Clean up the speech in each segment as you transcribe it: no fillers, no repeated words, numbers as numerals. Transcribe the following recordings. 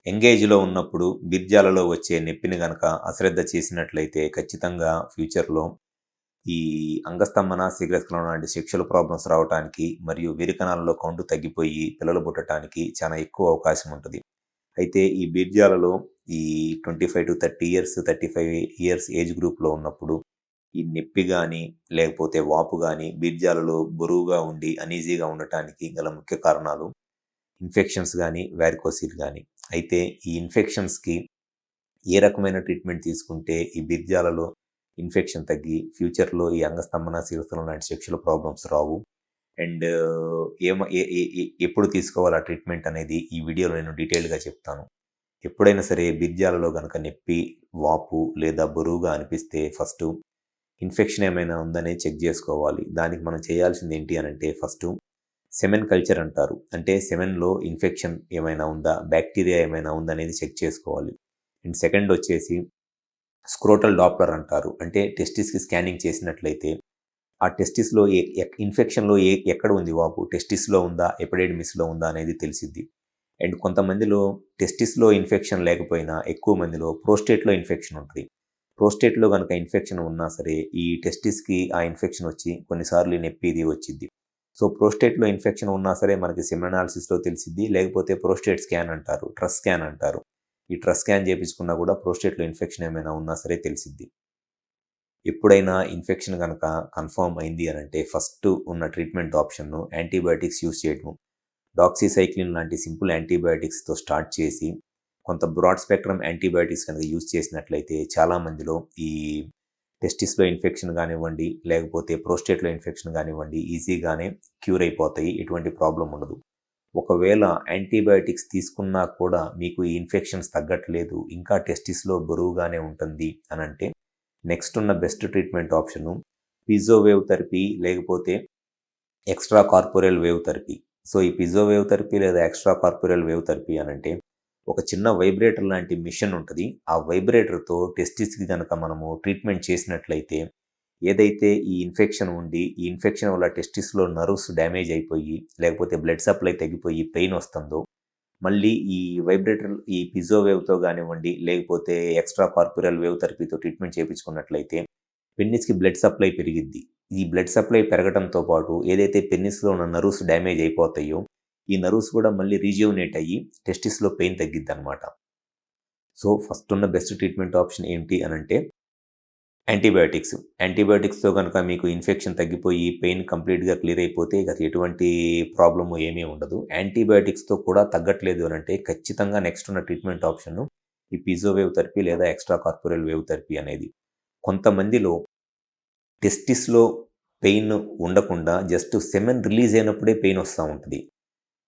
ఎంగేజ్‌లో ఉన్నప్పుడు బిర్జాలలో వచ్చే నొప్పిని గనక అశ్రద్ధ చేసినట్లయితే ఖచ్చితంగా ఫ్యూచర్‌లో ఈ అంగస్తంభన, శీఘ్రస్ఖలనం లాంటి సెక్షువల్ ప్రాబ్లమ్స్ రావటానికి మరియు వీరికణాలలో కౌంట్ తగ్గిపోయి పిల్లలు పుట్టటానికి చాలా ఎక్కువ అవకాశం ఉంటది. అయితే ఈ బీర్జాలలో ఈ 25-30 ఇయర్స్, 35 ఇయర్స్ ఏజ్ గ్రూప్‌లో ఉన్నప్పుడు ఈ నొప్పి గాని, లేకపోతే వాపు గాని బీర్జాలలో బరువుగా ఉండి అనీజీగా ఉండటానికి గల ముఖ్య కారణాలు ఇన్ఫెక్షన్స్ గాని, వారికోసిల్ గాని. అయితే ఈ ఇన్ఫెక్షన్స్‌కి ఏ రకమైన ట్రీట్మెంట్ తీసుకుంటే ఈ బీర్జాలలో ఇన్ఫెక్షన్ తగ్గి ఫ్యూచర్‌లో ఈ అంగస్తంభన, శీఘ్రస్ఖలనం లాంటి సెక్షువల్ ప్రాబ్లమ్స్ రావు. అండ్ ఏమ ఎ ఎ ఎ ఎప్పుడు తీసుకోవాలి ఆ ట్రీట్మెంట్ అనేది ఈ వీడియోలో నేను డీటెయిల్డ్‌గా చెప్తాను. ఎప్పుడైనా సరే బీర్జాలలో గనక నొప్పి, వాపు లేదా బరువుగా అనిపిస్తే ఫస్టు ఇన్ఫెక్షన్ ఏమైనా ఉందనేది చెక్ జేసుకోవాలి. దానికి మనం చేయాల్సింది ఏంటి అనంటే ఫస్టు సెమెన్ కల్చర్ అంటారు. అంటే సెమెన్‌లో ఇన్ఫెక్షన్ ఏమైనా ఉందా? బాక్టీరియా ఏమైనా ఉందా? అనేది చెక్ చేసుకోవాలి. అండ్ సెకండ్ వచ్చేసి స్క్రోటల్ డాప్లర్ అంటారు. అంటే టెస్టిస్‌కి స్కానింగ్ చేసినట్లయితే ఆ టెస్టిస్‌లో ఇన్ఫెక్షన్‌లో ఎక్కడ ఉంది వాపు? టెస్టిస్‌లో ఉందా? ఎపిడెడిమిస్‌లో ఉందా? అనేది తెలిసిద్ది. అండ్ కొంతమందిలో టెస్టిస్‌లో ఇన్ఫెక్షన్ లేకపోయినా ఎక్కువ మందిలో ప్రోస్టేట్‌లో ఇన్ఫెక్షన్ ఉంటది. ప్రోస్టేట్‌లో గనక ఇన్ఫెక్షన్ ఉన్నా సరే ఈ టెస్టిస్‌కి ఆ ఇన్ఫెక్షన్ వచ్చి కొన్నిసార్లు ఈ నొప్పి ఇది వచ్చిద్ది. సో, ప్రోస్టేట్‌లో ఇన్ఫెక్షన్ ఉన్నా సరే మనకి సెమెన్ అనాలిసిస్‌లో తెలిసిద్ది. లేకపోతే ప్రోస్టేట్ స్కాన్ అంటారు. ట్రస్ స్కాన్ అంటారు. ఈ ట్రస్ స్కాన్ చేపించుకున్నా కూడా ప్రోస్టేట్‌లో ఇన్ఫెక్షన్ ఏమైనా ఉన్నా సరే తెలిసిద్ది. ఎప్పుడైనా ఇన్ఫెక్షన్ గనక కన్ఫర్మ్ అయింది అనంటే ఫస్ట్ ఉన్న ట్రీట్మెంట్ ఆప్షన్‌ను యాంటీబయాటిక్స్ యూజ్ చేయడము. డాక్సిసైక్లిన్ లాంటి సింపుల్ యాంటీబయాటిక్స్‌తో స్టార్ట్ చేసి కొంత బ్రాడ్ స్పెక్ట్రమ్ యాంటీబయాటిక్స్ కనుక యూజ్ చేసినట్లయితే చాలా మందిలో ఈ టెస్టిస్‌లో ఇన్ఫెక్షన్ గానివ్వండి, లేకపోతే ప్రోస్టేట్‌లో ఇన్ఫెక్షన్ గానివ్వండి ఈజీగానే క్యూర్ అయిపోతాయి. ఎటువంటి ప్రాబ్లమ్ ఉండదు. ఒకవేళ యాంటీబయాటిక్స్ తీసుకున్నా కూడా మీకు ఈ ఇన్ఫెక్షన్స్ తగ్గట్లేదు, ఇంకా టెస్టిస్‌లో బరువుగానే ఉంటుంది అనంటే నెక్స్ట్ ఉన్న best treatment option piezo wave therapy లేకపోతే extra corporeal wave therapy. So, ఈ పిజో వేవ్ థెరపీ లేదా ఎక్స్‌ట్రా కార్పోరియల్ వేవ్ థెరపీ అనంటే ఒక చిన్న వైబ్రేటర్ లాంటి మిషన్ ఉంటది. ఆ వైబ్రేటర్‌తో టెస్టిస్‌కి గనక మనము ట్రీట్మెంట్ చేసినట్లయితే ఏదైతే ఈ ఇన్ఫెక్షన్ ఉండి, ఈ ఇన్ఫెక్షన్ వల్ల టెస్టిస్‌లో నర్వ్స్ డ్యామేజ్ అయిపోయి, లేకపోతే బ్లడ్ సప్లై తగ్గిపోయి పెయిన్ వస్తుందో, మళ్ళీ ఈ వైబ్రేటర్ ఈ పిజో వేవ్‌తో గానివ్వండి, లేకపోతే ఎక్స్‌ట్రా కార్పోరియల్ వేవ్ థెరపీతో ట్రీట్మెంట్ చేపించుకున్నట్లయితే పెన్నిస్‌కి బ్లడ్ సప్లై పెరిగిద్ది. ఈ బ్లడ్ సప్లై పెరగటంతో పాటు ఏదైతే పెన్నిస్‌లో ఉన్న నర్వ్స్ డ్యామేజ్ అయిపోతాయో, ఈ నర్వ్స్ కూడా మళ్ళీ రీజ్యూవనేట్ అయ్యి టెస్టిస్‌లో పెయిన్ తగ్గిద్దనమాట. సో, ఫస్ట్ ఉన్న బెస్ట్ ట్రీట్మెంట్ ఆప్షన్ ఏంటి అనంటే యాంటీబయాటిక్స్. యాంటీబయాటిక్స్‌తో గనక మీకు ఇన్ఫెక్షన్ తగ్గిపోయి పెయిన్ కంప్లీట్‌గా క్లియర్ అయిపోతే ఇక ఎటువంటి ప్రాబ్లమ్ ఏమీ ఉండదు. యాంటీబయాటిక్స్‌తో కూడా తగ్గట్లేదు అనంటే ఖచ్చితంగా నెక్స్ట్ ఉన్న ట్రీట్మెంట్ ఆప్షను ఈ పిజో వేవ్ థెరపీ లేదా ఎక్స్‌ట్రా కార్పోరియల్ వేవ్ థెరపీ అనేది. కొంతమందిలో టెస్టిస్‌లో పెయిన్ ఉండకుండా జస్ట్ సెమెన్ రిలీజ్ అయినప్పుడే పెయిన్ వస్తా ఉంటది.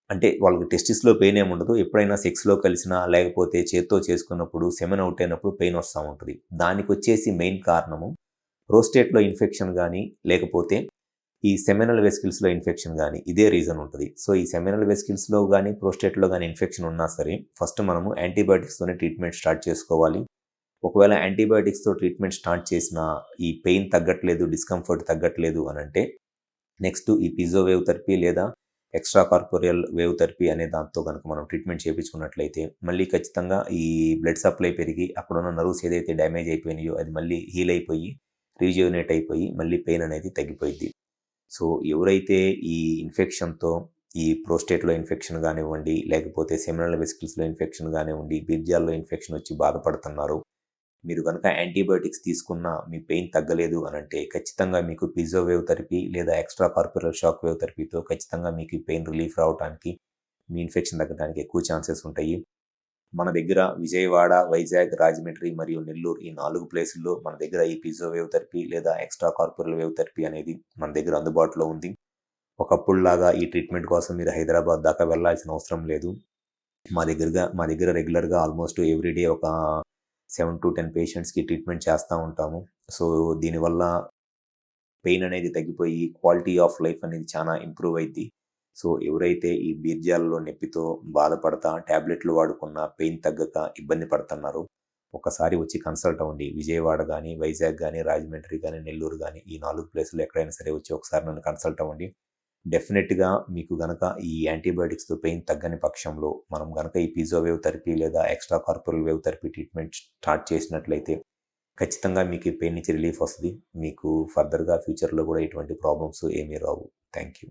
అంటే వాళ్ళకి టెస్టిస్‌లో పెయిన్ ఏమి ఉండదు. ఎప్పుడైనా సెక్స్‌లో కలిసినా లేకపోతే చేత్తో చేసుకున్నప్పుడు సెమెన్ ఔట్ అయినప్పుడు పెయిన్ వస్తా ఉంటది. దానికొచ్చేసి మెయిన్ కారణము ప్రోస్టేట్‌లో ఇన్ఫెక్షన్ గాని, లేకపోతే ఈ సెమినల్ వెసికిల్స్‌లో ఇన్ఫెక్షన్ గాని ఇదే రీజన్ ఉంటది. సో, ఈ సెమినల్ వెసికిల్స్‌లో గాని, ప్రోస్టేట్‌లో గాని ఇన్ఫెక్షన్ ఉన్నా సరే ఫస్ట్ మనము యాంటీబయాటిక్స్‌తోనే ట్రీట్మెంట్ స్టార్ట్ చేసుకోవాలి. ఒకవేళ యాంటీబయాటిక్స్‌తో ట్రీట్మెంట్ స్టార్ట్ చేసినా ఈ పెయిన్ తగ్గట్లేదు, డిస్కంఫర్ట్ తగ్గట్లేదు అనంటే నెక్స్ట్ ఈ పిజో వేవ్ థెరపీ లేదా ఎక్స్‌ట్రా కార్పోరియల్ వేవ్ థెరపీ అనే దాంతో గనక మనం ట్రీట్మెంట్ చేపించుకున్నట్లయితే మళ్ళీ ఖచ్చితంగా ఈ బ్లడ్ సప్లై పెరిగి అక్కడున్న నర్వ్స్ ఏదైతే డ్యామేజ్ అయిపోయినాయో అది మళ్ళీ హీల్ అయిపోయి, రీజ్యూవనేట్ అయిపోయి మళ్ళీ పెయిన్ అనేది తగ్గిపోయిద్ది. సో, ఎవరైతే ఈ ఇన్ఫెక్షన్‌తో ఈ ప్రోస్టేట్‌లో ఇన్ఫెక్షన్ గానివ్వండి, లేకపోతే సెమినల్ వెసికిల్స్‌లో ఇన్ఫెక్షన్ గానివ్వండి, బీర్జాల్లో ఇన్ఫెక్షన్ వచ్చి బాధపడుతున్నారో మీరు గనక యాంటీబయాటిక్స్ తీసుకున్నా మీ పెయిన్ తగ్గలేదు అనంటే ఖచ్చితంగా మీకు పిజో వేవ్ థెరపీ లేదా ఎక్స్‌ట్రా కార్పోరియల్ షాక్ వేవ్ థెరపీతో ఖచ్చితంగా మీకు ఈ పెయిన్ రిలీఫ్ రావటానికి, మీ ఇన్ఫెక్షన్ తగ్గడానికి ఎక్కువ ఛాన్సెస్ ఉంటాయి. మన దగ్గర విజయవాడ, వైజాగ్, రాజమండ్రి మరియు నెల్లూరు ఈ 4 ప్లేసుల్లో మన దగ్గర ఈ పిజో వేవ్ థెరపీ లేదా ఎక్స్‌ట్రా కార్పోరియల్ వేవ్ థెరపీ అనేది మన దగ్గర అందుబాటులో ఉంది. ఒకప్పుడులాగా ఈ ట్రీట్మెంట్ కోసం మీరు హైదరాబాద్ దాకా వెళ్ళాల్సిన అవసరం లేదు. మా దగ్గర రెగ్యులర్‌గా ఆల్మోస్ట్ ఎవ్రీ డే ఒక 7-10 పేషెంట్స్‌కి ట్రీట్మెంట్ చేస్తా ఉంటాము. సో, దీనివల్ల పెయిన్ అనేది తగ్గిపోయి క్వాలిటీ ఆఫ్ లైఫ్ అనేది చాలా ఇంప్రూవ్ అయిద్ది. సో, ఎవరైతే ఈ బీర్జాలలో నొప్పితో బాధపడతా టాబ్లెట్లు వాడుకున్న పెయిన్ తగ్గక ఇబ్బంది పడుతున్నారో ఒక్కసారి వచ్చి కన్సల్ట్ అవ్వండి. విజయవాడ గాని, వైజాగ్ గాని, రాజమండ్రి గాని, నెల్లూరు గాని ఈ 4 ప్లేసుల్లో ఎక్కడైనా సరే వచ్చి ఒకసారి నన్ను కన్సల్ట్ అవ్వండి. డెఫినెట్‌గా మీకు గనక ఈ యాంటీబయాటిక్స్‌తో పెయిన్ తగ్గని పక్షంలో మనం గనక ఈ పీజో వేవ్ థెరపీ లేదా extra corporal wave therapy treatment start చేసినట్లయితే ఖచ్చితంగా మీకు ఈ పెయిన్ నుంచి రిలీఫ్ వస్తది. మీకు ఫర్దర్‌గా ఫ్యూచర్‌లో గూడా ఎటువంటి ప్రాబ్లమ్స్ ఏమీ రావు. Thank you.